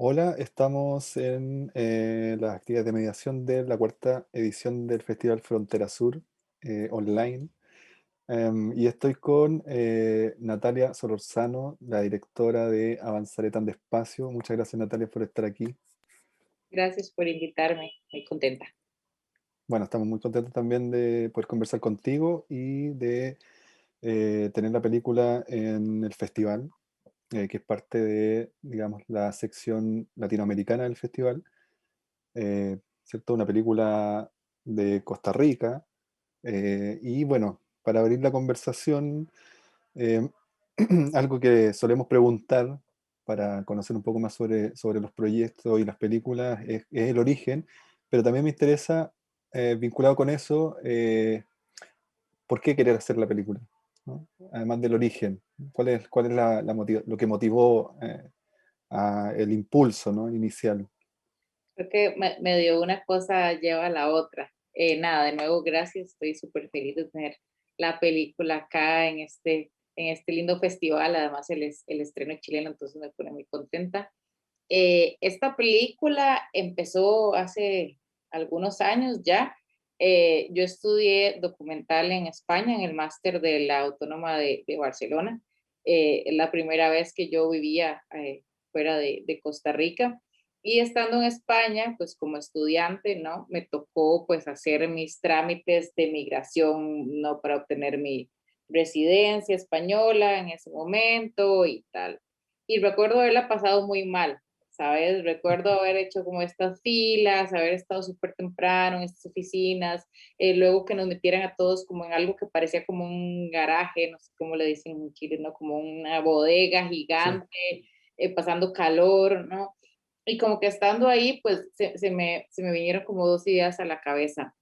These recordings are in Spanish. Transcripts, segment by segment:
Hola, estamos en las actividades de mediación de la cuarta edición del Festival Frontera Sur online. Y estoy con Natalia Solorzano, la directora de Avanzaré tan despacio. Muchas gracias, Natalia, por estar aquí. Gracias por invitarme, muy contenta. Bueno, estamos muy contentos también de poder conversar contigo y de tener la película en el festival, que es parte de, digamos, la sección latinoamericana del festival. ¿Cierto? Una película de Costa Rica. Y bueno, para abrir la conversación, eh, algo que solemos preguntar para conocer un poco más sobre los proyectos y las películas es el origen, pero también me interesa, vinculado con eso, ¿por qué querer hacer la película? ¿No? Además del origen, ¿cuál es lo que motivó el impulso, ¿no? inicial? Creo que me dio una cosa, lleva a la otra. Nada, de nuevo, gracias. Estoy súper feliz de tener la película acá en este lindo festival. Además, el estreno chileno, entonces me pone muy contenta. Esta película empezó hace algunos años ya. Yo estudié documental en España, en el máster de la Autónoma de Barcelona. Es la primera vez que yo vivía fuera de Costa Rica. Y estando en España, pues como estudiante, ¿no? Me tocó pues hacer mis trámites de migración, ¿no? Para obtener mi residencia española en ese momento y tal. Y recuerdo haberla pasado muy mal, ¿sabes? Recuerdo haber hecho como estas filas, haber estado súper temprano en estas oficinas, luego que nos metieran a todos como en algo que parecía como un garaje, no sé cómo le dicen en Chile, ¿no? Como una bodega Sí. gigante, pasando calor, ¿no? Y como que estando ahí, pues se me vinieron como dos ideas a la cabeza.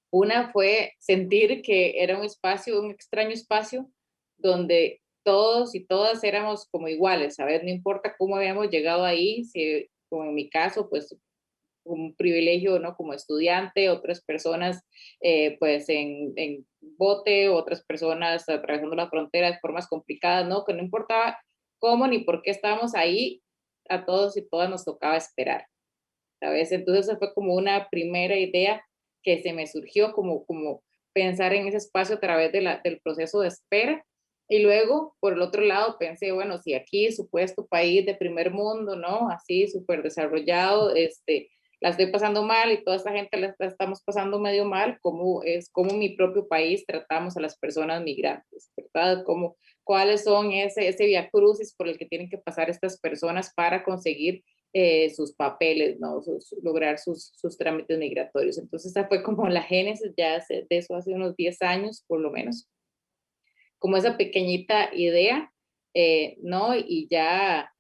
Una fue sentir que era un espacio, un extraño espacio, donde todos y todas éramos como iguales, ¿sabes? No importa cómo habíamos llegado ahí, si, como en mi caso, pues un privilegio, ¿no? Como estudiante, otras personas pues en bote, otras personas atravesando la frontera de formas complicadas, ¿no? Que no importaba cómo ni por qué estábamos ahí, a todos y todas nos tocaba esperar, ¿sabes? Entonces esa fue como una primera idea que se me surgió, como pensar en ese espacio a través del proceso de espera. Y luego, por el otro lado, pensé, bueno, si aquí, supuesto país de primer mundo, ¿no? Así, súper desarrollado, la estoy pasando mal y toda esta gente la estamos pasando medio mal, ¿cómo mi propio país tratamos a las personas migrantes, ¿verdad? ¿Cuáles son ese via crucis por el que tienen que pasar estas personas para conseguir sus papeles, ¿no? Lograr sus trámites migratorios. Entonces, esa fue como la génesis ya de eso hace unos 10 años, por lo menos, como esa pequeñita idea, ¿no? Y ya,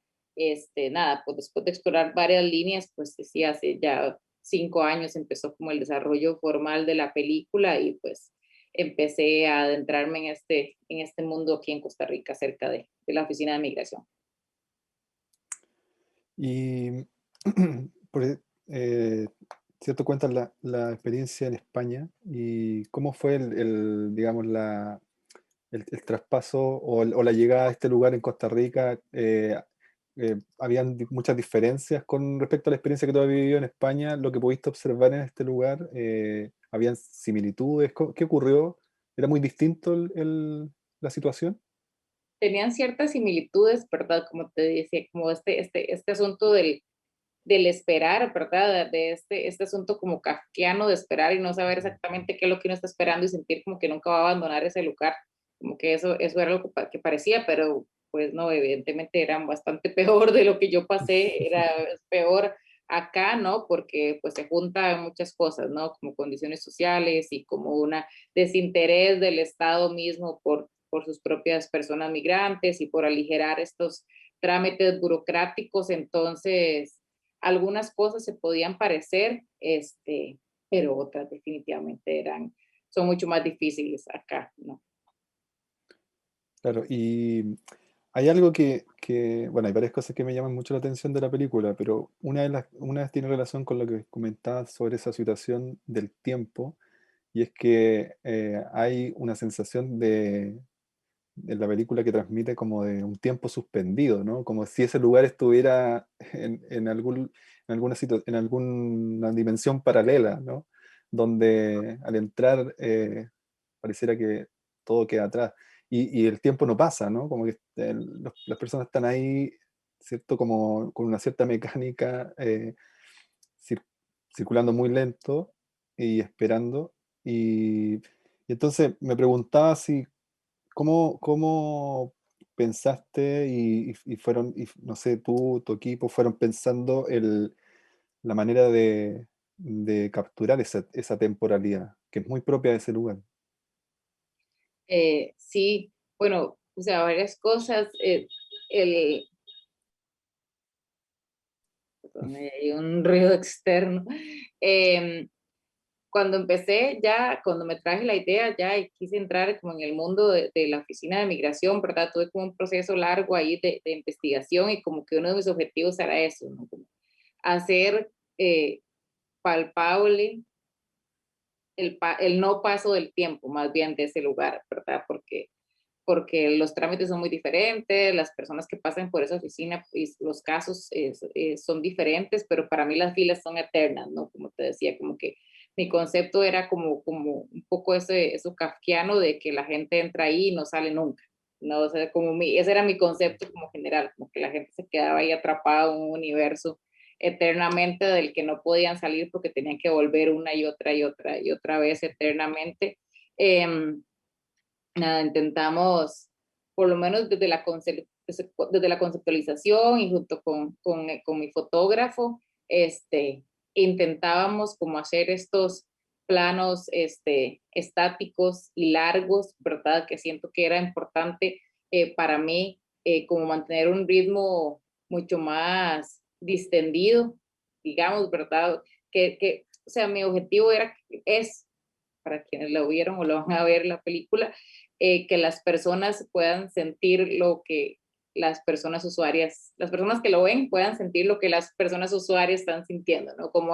nada, pues después de explorar varias líneas, pues sí, hace ya 5 años empezó como el desarrollo formal de la película y pues empecé a adentrarme en este mundo aquí en Costa Rica, cerca de la oficina de migración. Y por, eh, ¿cierto? Cuentas la experiencia en España y cómo fue digamos, el traspaso o la llegada a este lugar en Costa Rica. ¿Habían muchas diferencias con respecto a la experiencia que tú habías vivido en España? Lo que pudiste observar en este lugar, ¿habían similitudes? ¿Qué ocurrió? ¿Era muy distinto la situación? Tenían ciertas similitudes, ¿verdad? Como te decía, como este asunto del esperar, ¿verdad? De este asunto como kafkiano de esperar y no saber exactamente qué es lo que uno está esperando y sentir como que nunca va a abandonar ese lugar, como que eso era lo que parecía, pero pues no, evidentemente eran bastante peor de lo que yo pasé, era peor acá, ¿no? Porque pues se juntan muchas cosas, ¿no? Como condiciones sociales y como una desinterés del Estado mismo por sus propias personas migrantes y por aligerar estos trámites burocráticos, entonces algunas cosas se podían parecer, pero otras definitivamente son mucho más difíciles acá, ¿no? Claro, y hay algo bueno, hay varias cosas que me llaman mucho la atención de la película, pero una tiene relación con lo que comentabas sobre esa situación del tiempo, y es que hay una sensación en la película que transmite como de un tiempo suspendido, ¿no? Como si ese lugar estuviera en alguna dimensión paralela, ¿no? Donde al entrar pareciera que todo queda atrás. Y el tiempo no pasa, ¿no? Como que las personas están ahí, ¿cierto? Como con una cierta mecánica, cir- circulando muy lento y esperando. Y entonces me preguntaba si, ¿cómo pensaste y fueron, y no sé, tú, tu equipo, fueron pensando la manera de capturar esa temporalidad, que es muy propia de ese lugar? Sí, bueno, o sea, varias cosas. El, perdón, hay un ruido externo. Em, Cuando empecé ya, cuando me traje la idea ya y quise entrar como en el mundo de la oficina de migración, ¿verdad? Tuve como un proceso largo ahí de investigación y como que uno de mis objetivos era eso, ¿no? Como hacer palpable el no paso del tiempo, más bien de ese lugar, ¿verdad? Porque los trámites son muy diferentes, las personas que pasan por esa oficina y los casos son diferentes, pero para mí las filas son eternas, ¿no? Como te decía, como que mi concepto era como un poco eso kafkiano de que la gente entra ahí y no sale nunca, ¿no? O sea, ese era mi concepto como general, como que la gente se quedaba ahí atrapada en un universo eternamente del que no podían salir porque tenían que volver una y otra y otra y otra vez eternamente. Eh, Nada, intentamos, por lo menos desde la conceptualización y junto con mi fotógrafo, intentábamos como hacer estos planos estáticos y largos, ¿verdad? Que siento que era importante para mí, como mantener un ritmo mucho más distendido, digamos, ¿verdad? O sea, mi objetivo es, para quienes lo vieron o lo van a ver la película, que las personas puedan sentir lo que las personas que lo ven puedan sentir lo que las personas usuarias están sintiendo, ¿no? Como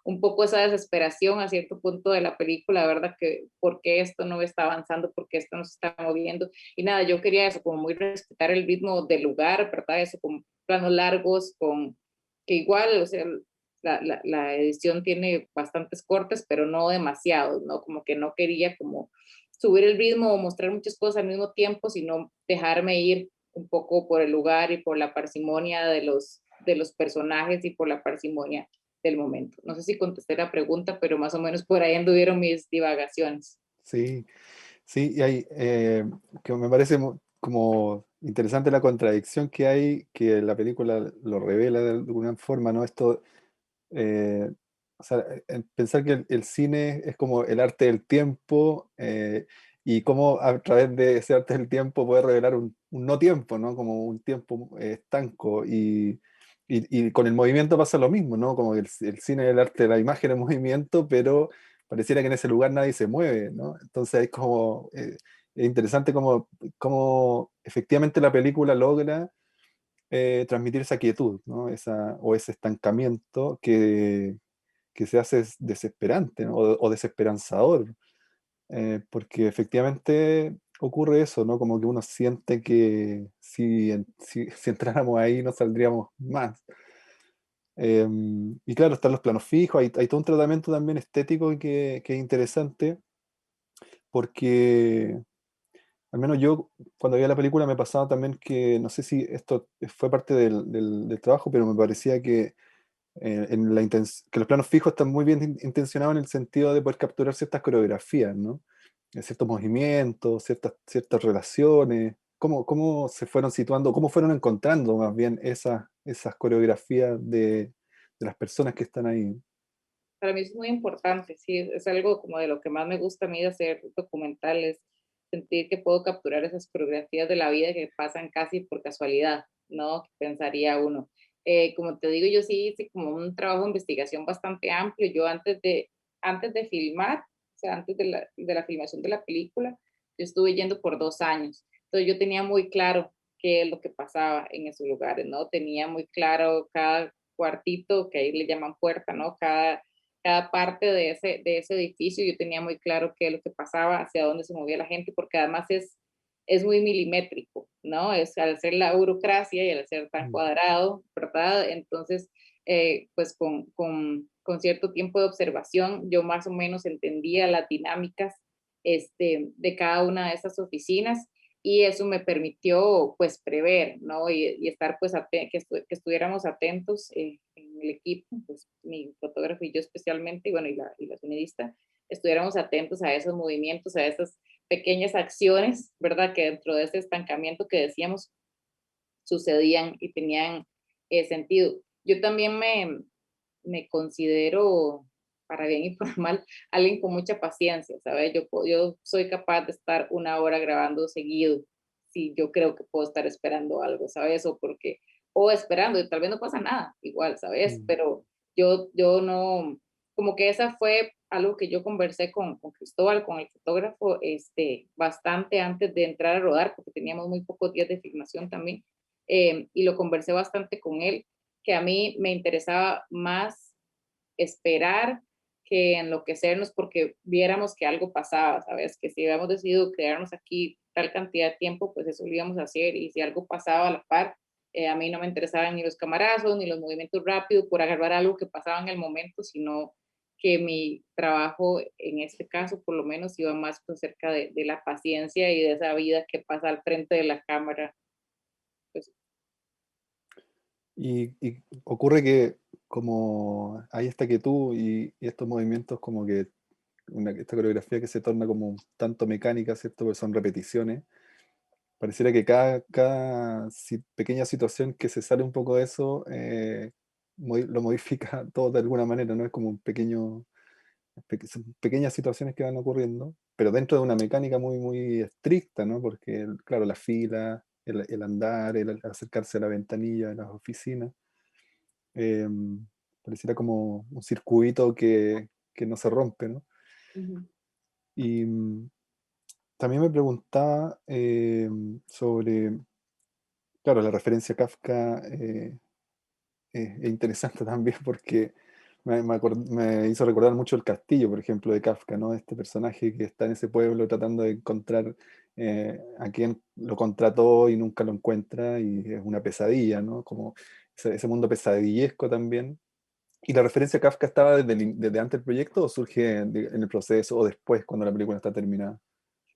un poco esa desesperación a cierto punto de la película, ¿verdad? Que por qué esto no está avanzando, por qué esto no se está moviendo. Y nada, yo quería eso, como muy respetar el ritmo del lugar, ¿verdad? Eso, con planos largos, que igual, o sea, la edición tiene bastantes cortes, pero no demasiados, ¿no? Como que no quería como subir el ritmo o mostrar muchas cosas al mismo tiempo, sino dejarme ir un poco por el lugar y por la parsimonia de los personajes y por la parsimonia del momento. No sé si contesté la pregunta, pero más o menos por ahí anduvieron mis divagaciones. Sí, sí, y hay, que me parece como interesante la contradicción que hay, que la película lo revela de alguna forma, ¿no? Esto, eh, o sea, pensar que el cine es como el arte del tiempo, y cómo a través de ese arte del tiempo puede revelar un no tiempo, ¿no? Como un tiempo estanco. Y con el movimiento pasa lo mismo, ¿no? Como que el cine es el arte de la imagen en movimiento, pero pareciera que en ese lugar nadie se mueve, ¿no? Entonces es como, es interesante cómo efectivamente la película logra transmitir esa quietud, ¿no? O ese estancamiento que se hace desesperante, ¿no? O desesperanzador, porque efectivamente ocurre eso, ¿no? Como que uno siente que si entráramos ahí no saldríamos más. Y claro, están los planos fijos, hay todo un tratamiento también estético que es interesante, porque al menos yo cuando veía la película me pasaba también que, no sé si esto fue parte del trabajo, pero me parecía que, que los planos fijos están muy bien intencionados en el sentido de poder capturar ciertas coreografías, ¿no? Ciertos movimientos, ciertas relaciones, cómo se fueron situando, cómo fueron encontrando más bien esas coreografías de las personas que están ahí. Para mí es muy importante, sí, es algo como de lo que más me gusta a mí de hacer documentales, sentir que puedo capturar esas coreografías de la vida que pasan casi por casualidad, ¿no? Pensaría uno. Como te digo, yo sí hice como un trabajo de investigación bastante amplio. Yo antes de filmar, o sea, antes de la filmación de la película, yo estuve yendo por 2 años. Entonces yo tenía muy claro qué es lo que pasaba en esos lugares, ¿no? Tenía muy claro cada cuartito, que ahí le llaman puerta, ¿no? Cada parte de ese edificio, yo tenía muy claro qué es lo que pasaba, hacia dónde se movía la gente, porque además es muy milimétrico, ¿no? Es al ser la burocracia y al ser tan Mm, cuadrado, ¿verdad? Entonces, pues con cierto tiempo de observación, yo más o menos entendía las dinámicas de cada una de esas oficinas y eso me permitió pues prever, ¿no? Y estar pues que estuviéramos atentos en el equipo, pues mi fotógrafo y yo especialmente, y bueno, y la sonidista, estuviéramos atentos a esos movimientos, a esas pequeñas acciones, ¿verdad? Que dentro de ese estancamiento que decíamos sucedían y tenían sentido. Yo también me considero, para bien y para mal, alguien con mucha paciencia, ¿sabes? Yo soy capaz de estar una hora grabando seguido, si yo creo que puedo estar esperando algo, ¿sabes? O esperando, y tal vez no pasa nada, igual, ¿sabes? mm. Pero yo no, como que esa fue algo que yo conversé con Cristóbal, con el fotógrafo, bastante antes de entrar a rodar, porque teníamos muy pocos días de filmación también, y lo conversé bastante con él, que a mí me interesaba más esperar que enloquecernos porque viéramos que algo pasaba, ¿sabes? Que si habíamos decidido quedarnos aquí tal cantidad de tiempo, pues eso lo íbamos a hacer y si algo pasaba a la par, a mí no me interesaban ni los camarazos ni los movimientos rápidos por agarrar algo que pasaba en el momento, sino que mi trabajo en este caso por lo menos iba más pues, cerca de la paciencia y de esa vida que pasa al frente de la cámara. Pues, Y ocurre que como ahí está que tú y estos movimientos como que esta coreografía que se torna como un tanto mecánica, ¿cierto? Porque son repeticiones. Pareciera que cada pequeña situación que se sale un poco de eso lo modifica todo de alguna manera, ¿no? Es como un son pequeñas situaciones que van ocurriendo, pero dentro de una mecánica muy, muy estricta, ¿no? Porque, claro, la fila, el andar, el acercarse a la ventanilla de las oficinas, eh, pareciera como un circuito que no se rompe, ¿no? ujú. Y también me preguntaba sobre, claro, la referencia a Kafka es interesante también porque me hizo recordar mucho el castillo, por ejemplo, de Kafka, ¿no? Este personaje que está en ese pueblo tratando de encontrar a quien lo contrató y nunca lo encuentra y es una pesadilla, ¿no? Como ese mundo pesadillesco también. ¿Y la referencia a Kafka estaba desde antes del proyecto o surge en el proceso o después cuando la película está terminada?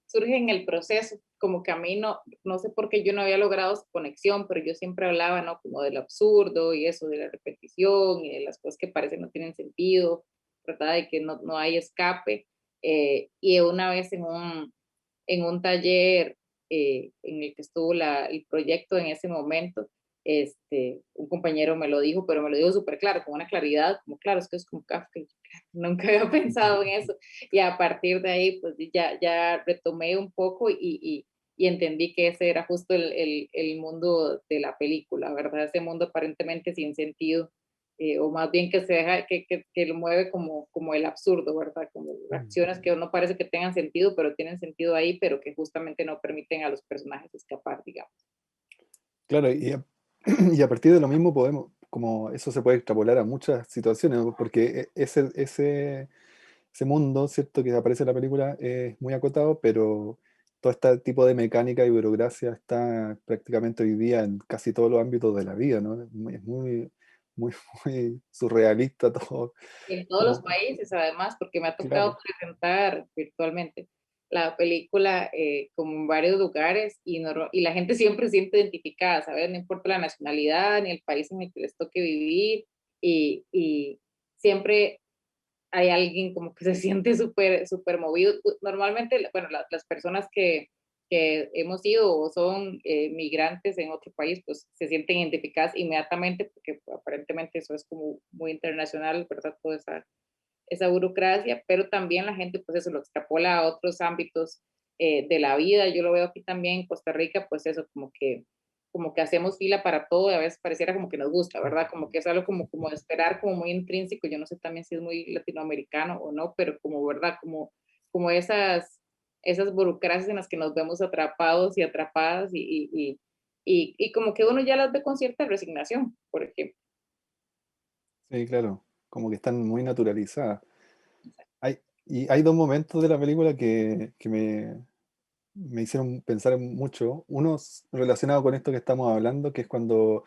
Surge en el proceso, como que a mí no sé por qué yo no había logrado esa conexión, pero yo siempre hablaba, ¿no? Como del absurdo y eso, de la repetición y de las cosas que parecen no tienen sentido, ¿verdad? De que no hay escape. Y una vez en un taller en el que estuvo el proyecto en ese momento, un compañero me lo dijo, pero me lo dijo súper claro, con una claridad, como claro, es que es como Kafka, y yo, nunca había pensado en eso, y a partir de ahí, pues ya retomé un poco y entendí que ese era justo el mundo de la película, ¿verdad? Ese mundo aparentemente sin sentido, o más bien que se deja, que lo mueve como el absurdo, ¿verdad? Como Mm. acciones que no parece que tengan sentido, pero tienen sentido ahí, pero que justamente no permiten a los personajes escapar, digamos. Claro, y a partir de lo mismo podemos, como eso se puede extrapolar a muchas situaciones, ¿no? Porque ese mundo, ¿cierto?, que aparece en la película es muy acotado, pero todo este tipo de mecánica y burocracia está prácticamente hoy día en casi todos los ámbitos de la vida, ¿no? Muy, muy surrealista todo. En todos los Como, países, además, porque me ha tocado claro, presentar virtualmente la película como en varios lugares y la gente siempre se siente identificada, ¿sabes? No importa la nacionalidad ni el país en el que les toque vivir y siempre hay alguien como que se siente súper súper movido. Normalmente, bueno, las personas que hemos ido o son migrantes en otro país, pues se sienten identificadas inmediatamente porque pues, aparentemente eso es como muy internacional, ¿verdad? Toda esa burocracia, pero también la gente pues eso lo extrapola a otros ámbitos de la vida. Yo lo veo aquí también en Costa Rica, pues eso como que hacemos fila para todo y a veces pareciera como que nos gusta, ¿verdad? Como que es algo como de esperar, como muy intrínseco. Yo no sé también si es muy latinoamericano o no, pero como, ¿verdad? Como esas burocracias en las que nos vemos atrapados y atrapadas y como que uno ya las ve con cierta resignación, por ejemplo. sí, claro, como que están muy naturalizadas. Hay, y hay dos momentos de la película que me me hicieron pensar mucho. Uno relacionado con esto que estamos hablando, que es cuando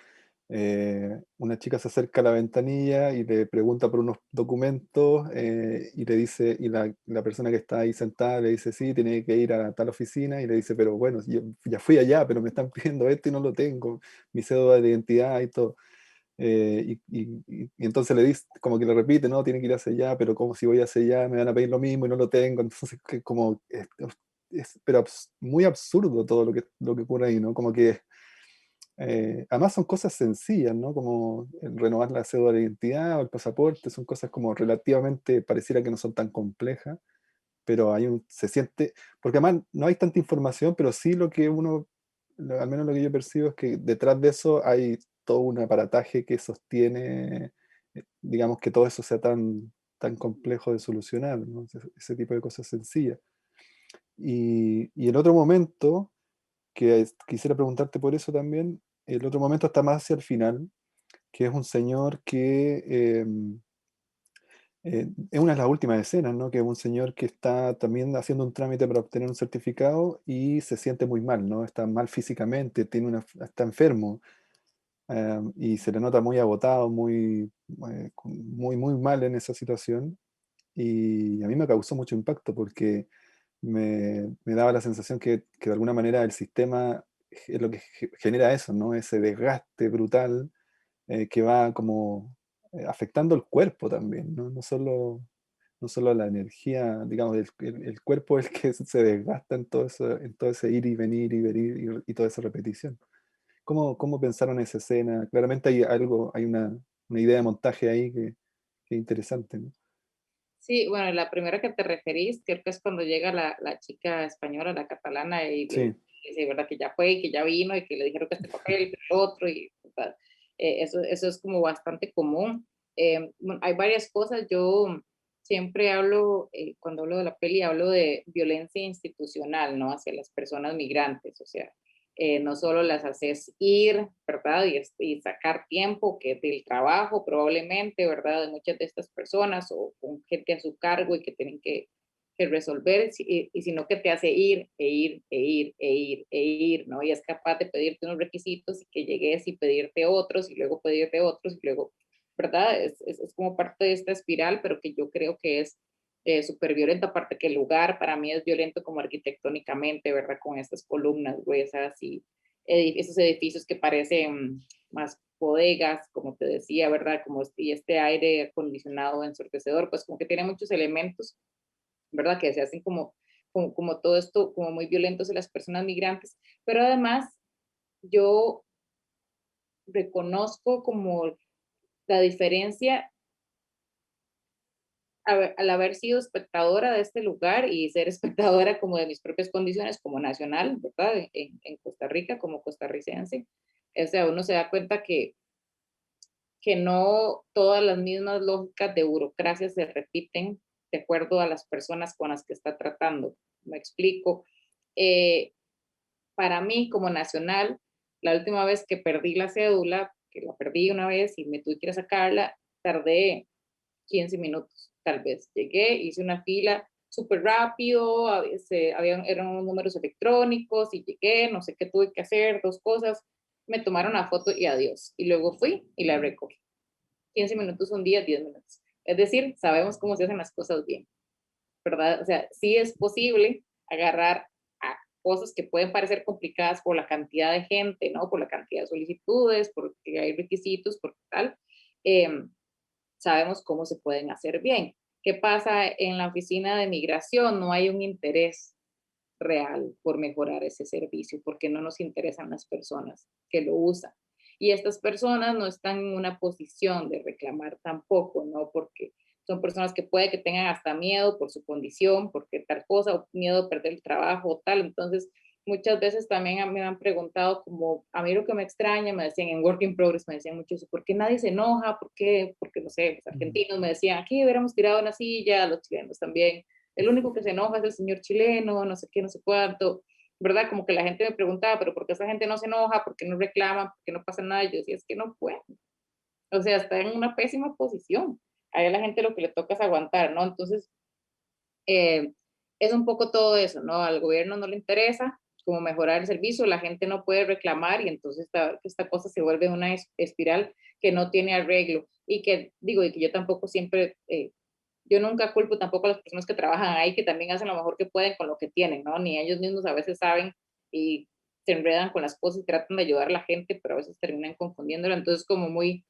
una chica se acerca a la ventanilla y le pregunta por unos documentos y le dice, y la persona que está ahí sentada le dice, sí, tiene que ir a tal oficina y le dice, pero bueno, yo ya fui allá, pero me están pidiendo esto y no lo tengo, mi cédula de identidad y todo. Y entonces le dice, como que le repite, no, tiene que ir hacia allá, pero como si voy hacia allá me van a pedir lo mismo y no lo tengo. Entonces, que como, pero muy absurdo todo lo que ocurre ahí, ¿no? Como que, además son cosas sencillas, ¿no? Como el renovar la cédula de identidad o el pasaporte, son cosas como relativamente, pareciera que no son tan complejas, pero se siente, porque además no hay tanta información, pero sí lo que uno, al menos lo que yo percibo es que detrás de eso hay todo un aparataje que sostiene, digamos, que todo eso sea tan complejo de solucionar, ¿no? Ese tipo de cosas sencillas. Y el otro momento, quisiera preguntarte por eso también, el otro momento está más hacia el final, que es un señor que es una de las últimas escenas, ¿no? Que es un señor que está también haciendo un trámite para obtener un certificado y se siente muy mal, ¿no? Está mal físicamente, está enfermo, y se le nota muy agotado, muy mal en esa situación. Y a mí me causó mucho impacto porque me daba la sensación que de alguna manera el sistema es lo que genera eso, ¿no? Ese desgaste brutal que va como afectando el cuerpo también, ¿no? No solo la energía, digamos, el cuerpo es el que se desgasta en todo ese ir y venir y venir y toda esa repetición. ¿Cómo pensaron esa escena? Claramente hay una idea de montaje ahí que es interesante, ¿no? Sí, bueno, la primera que te referís, creo que es cuando llega la chica española, la catalana, y le Sí, dice, ¿verdad? Que ya fue y que ya vino y que le dijeron que este papel, que el otro, y ¿verdad? Eso es como bastante común. Bueno, hay varias cosas. Yo siempre hablo, cuando hablo de la peli, hablo de violencia institucional, ¿no? Hacia las personas migrantes, o sea, no solo las haces ir, ¿verdad? Y sacar tiempo que del trabajo probablemente, ¿verdad? De muchas de estas personas o con gente a su cargo y que tienen que resolver, y sino que te hace ir, e ir, e ir, e ir, e ir, ¿no? Y es capaz de pedirte unos requisitos y que llegues y pedirte otros y luego pedirte otros y luego, ¿verdad? Es como parte de esta espiral, pero que yo creo que es súper violento, aparte que el lugar para mí es violento como arquitectónicamente, ¿verdad? Con estas columnas gruesas y esos edificios que parecen más bodegas, como te decía, ¿verdad? Y este aire acondicionado ensordecedor, pues como que tiene muchos elementos, ¿verdad? Que se hacen como todo esto, como muy violentos en las personas migrantes, pero además yo reconozco como la diferencia al haber sido espectadora de este lugar y ser espectadora como de mis propias condiciones como nacional, ¿verdad? En Costa Rica, como costarricense. O sea, uno se da cuenta que no todas las mismas lógicas de burocracia se repiten de acuerdo a las personas con las que está tratando. Me explico. Eh, para mí, como nacional, la última vez que perdí la cédula, que la perdí una vez y me tuve que ir a sacarla, tardé 15 minutos, tal vez. Llegué, hice una fila súper rápido, eran unos números electrónicos y llegué, no sé qué tuve que hacer, dos cosas, me tomaron una foto y adiós. Y luego fui y la recogí. 15 minutos un día, 10 minutos. Es decir, sabemos cómo se hacen las cosas bien, ¿verdad? O sea, sí es posible agarrar a cosas que pueden parecer complicadas por la cantidad de gente, ¿no? Por la cantidad de solicitudes, porque hay requisitos, por tal. Eh, sabemos cómo se pueden hacer bien. ¿Qué pasa en la oficina de migración? No hay un interés real por mejorar ese servicio, porque no nos interesan las personas que lo usan. Y estas personas no están en una posición de reclamar tampoco, ¿no? Porque son personas que puede que tengan hasta miedo por su condición, porque tal cosa, o miedo a perder el trabajo o tal. Entonces, muchas veces también me han preguntado como, a mí lo que me extraña, me decían en Work in Progress, me decían mucho eso, ¿por qué nadie se enoja? ¿Por qué? Porque, no sé, los mm, argentinos me decían, aquí hubiéramos tirado una silla, los chilenos también, el único que se enoja es el señor chileno, no sé qué, no sé cuánto, ¿verdad? Como que la gente me preguntaba, pero ¿por qué esa gente no se enoja? ¿Por qué no reclaman? ¿Por qué no pasa nada? Y yo decía, es que no pueden. O sea, está en una pésima posición. A la gente lo que le toca es aguantar, ¿no? Entonces, eh, es un poco todo eso, ¿no? Al gobierno no le interesa como mejorar el servicio, la gente no puede reclamar y entonces esta cosa se vuelve una espiral que no tiene arreglo y que digo, y que yo tampoco siempre, yo nunca culpo tampoco a las personas que trabajan ahí, que también hacen lo mejor que pueden con lo que tienen, ¿no? Ni ellos mismos a veces saben y se enredan con las cosas y tratan de ayudar a la gente, pero a veces terminan confundiéndolo, entonces como muy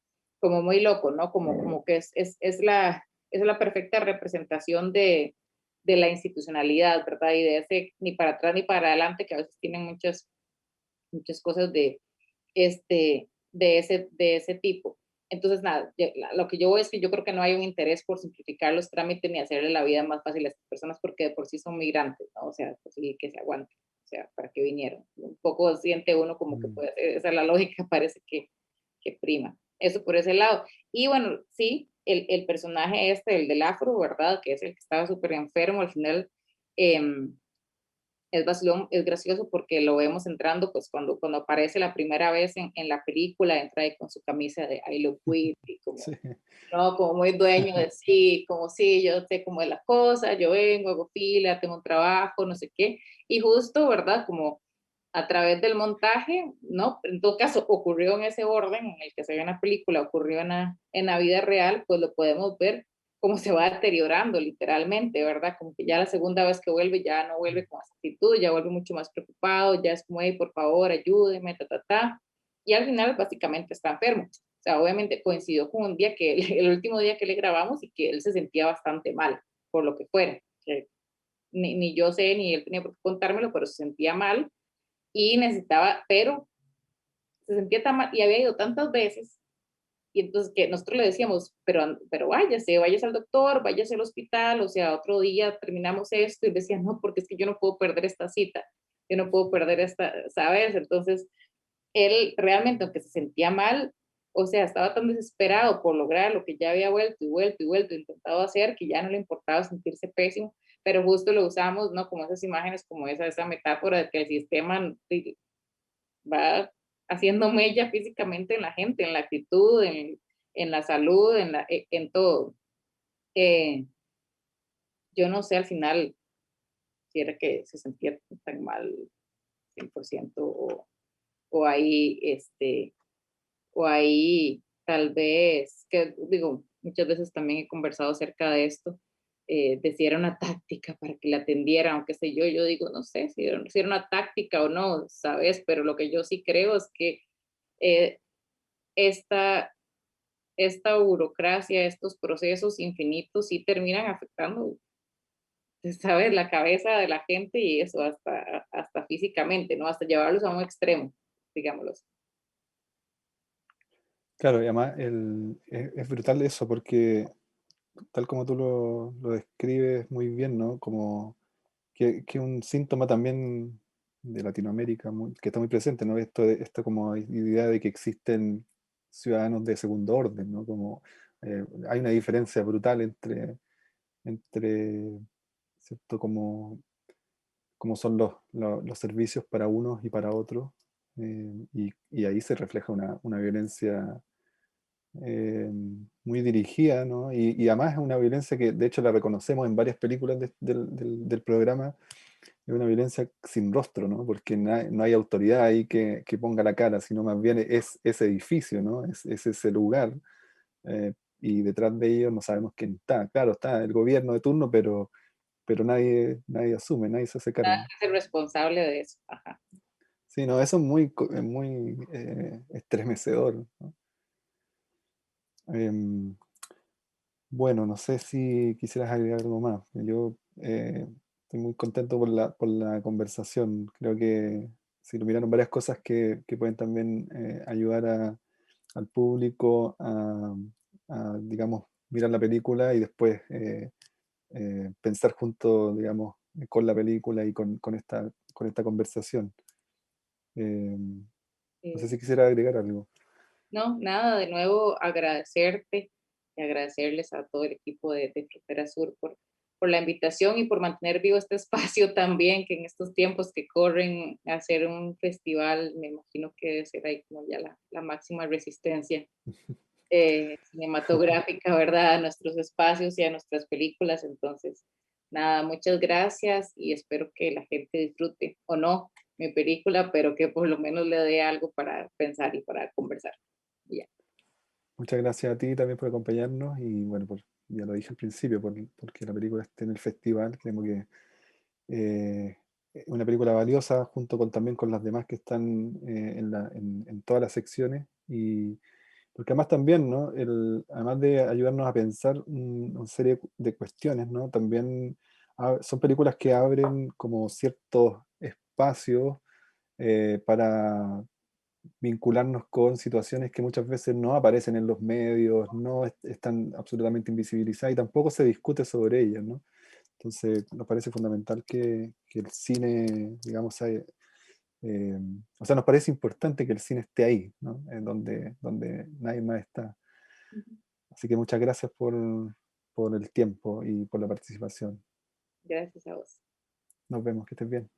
loco, ¿no? Como que es la perfecta representación de la institucionalidad, ¿verdad? Y de ese ni para atrás ni para adelante, que a veces tienen muchas cosas de ese tipo. Entonces, nada, lo que yo voy es que yo creo que no hay un interés por simplificar los trámites ni hacerle la vida más fácil a estas personas porque de por sí son migrantes, ¿no? O sea, pues sí, que se aguanten, o sea, ¿para qué vinieron? Un poco siente uno como que Mm, puede ser, esa es la lógica, parece que prima. Eso por ese lado. Y bueno, sí, el personaje este, el del afro, ¿verdad? Que es el que estaba súper enfermo, al final eh, es vacilón, es gracioso porque lo vemos entrando, pues cuando aparece la primera vez en la película, entra ahí con su camisa de I love weed y como, sí. no, como muy dueño de sí, como sí, yo sé cómo es la cosa, yo vengo, hago fila, tengo un trabajo, no sé qué, y justo, ¿verdad? Como a través del montaje, ¿no? En todo caso, ocurrió en ese orden en el que se ve en la película, ocurrió en la vida real, pues lo podemos ver cómo se va deteriorando literalmente, ¿verdad? Como que ya la segunda vez que vuelve ya no vuelve con esa actitud, ya vuelve mucho más preocupado, ya es como, hey, por favor, ayúdeme, ta, ta, ta. Y al final básicamente está enfermo. O sea, obviamente coincidió con un día que, el último día que le grabamos y que él se sentía bastante mal, por lo que fuera. Que ni yo sé, ni él tenía por qué contármelo, pero se sentía mal y necesitaba, pero se sentía tan mal y había ido tantas veces y entonces que nosotros le decíamos, pero váyase al doctor, váyase al hospital, o sea, otro día terminamos esto y decía, no, porque es que yo no puedo perder esta cita, yo no puedo perder esta, ¿sabes? Entonces, él realmente, aunque se sentía mal, o sea, estaba tan desesperado por lograr lo que ya había vuelto y vuelto y vuelto, intentado hacer, que ya no le importaba sentirse pésimo, pero justo lo usamos, ¿no? Como esas imágenes, como esa metáfora de que el sistema va haciendo mella físicamente en la gente, en la actitud, en la salud, en todo. Eh, yo no sé al final si era que se sentía tan mal 100% o ahí, o ahí tal vez, que digo, muchas veces también he conversado acerca de esto, de si era una táctica para que la atendieran, o qué sé yo digo, no sé si era una táctica o no, ¿sabes? Pero lo que yo sí creo es que eh, esta, esta burocracia, estos procesos infinitos sí terminan afectando, ¿sabes? La cabeza de la gente y eso hasta físicamente, ¿no? Hasta llevarlos a un extremo, digámoslo así. Claro, y además es brutal eso, porque tal como tú lo describes muy bien, ¿no? Como que un síntoma también de Latinoamérica que está muy presente, ¿no? Esto como idea de que existen ciudadanos de segundo orden, ¿no? Como hay una diferencia brutal entre ¿cierto? Como son los servicios para unos y para otros, y ahí se refleja una violencia eh, muy dirigida, ¿no? Y además es una violencia que de hecho la reconocemos en varias películas del programa, es una violencia sin rostro, ¿no? Porque no hay autoridad ahí que ponga la cara, sino más bien es ese edificio, ¿no? Es ese lugar, y detrás de ellos no sabemos quién está. Claro, está el gobierno de turno, pero nadie asume, nadie se hace Nada cargo. que ser responsable de eso. Ajá. Sí, no, eso es muy estremecedor, ¿no? Em, bueno, no sé si quisieras agregar algo más. Yo estoy muy contento por la conversación. Creo que se iluminaron varias cosas que pueden también ayudar al público digamos, mirar la película y después pensar junto, digamos, con la película y con esta conversación. No sé Eh, si quisiera agregar algo. no, nada, de nuevo agradecerte y agradecerles a todo el equipo de Frontera Sur por la invitación y por mantener vivo este espacio también, que en estos tiempos que corren a hacer un festival, me imagino que debe ser ahí como ya la máxima resistencia cinematográfica, ¿verdad? A nuestros espacios y a nuestras películas. Entonces, nada, muchas gracias y espero que la gente disfrute o no mi película, pero que por lo menos le dé algo para pensar y para conversar. Ya. Muchas gracias a ti también por acompañarnos y bueno, ya lo dije al principio, porque la película esté en el festival, creemos que es una película valiosa junto con también con las demás que están en todas las secciones y porque además también, ¿no? Además de ayudarnos a pensar una serie de cuestiones, ¿no? También son películas que abren como ciertos espacios para vincularnos con situaciones que muchas veces no aparecen en los medios, no están absolutamente invisibilizadas y tampoco se discute sobre ellas, ¿no? Entonces, nos parece fundamental que el cine, digamos, eh, o sea, nos parece importante que el cine esté ahí, ¿no? En donde nadie más está. Ujú. Así que muchas gracias por el tiempo y por la participación. Gracias a vos. Nos vemos, que estés bien.